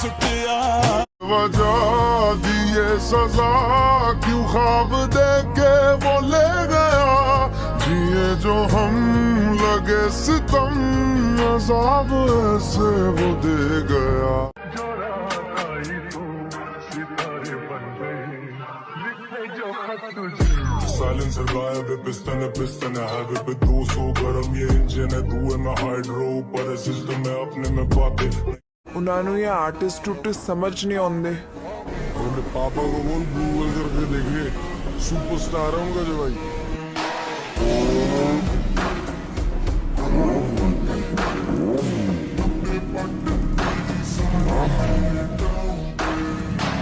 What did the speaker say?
सुटिया वजह दिए सजा क्यों ख्वाब देख के वो ले गया जिए जो हम लगे सितम अज़ाब ऐसे वो दे गया साइलेंसर गायब है पिस्टन है हाईवे पे 200 गरम ये इंजन है धुएं में हाइड्रो ऊपर सिस्टम है अपने में बातें ਉਹਨਾਂ ਨੂੰ ਇਹ ਆਰਟਿਸਟ ਟੂਟਿਸਟ ਸਮਝ ਨਹੀਂ ਆਉਂਦੇ अपने पापा को बोल गूगल करके देखिए सुपरस्टार होगा जो भाई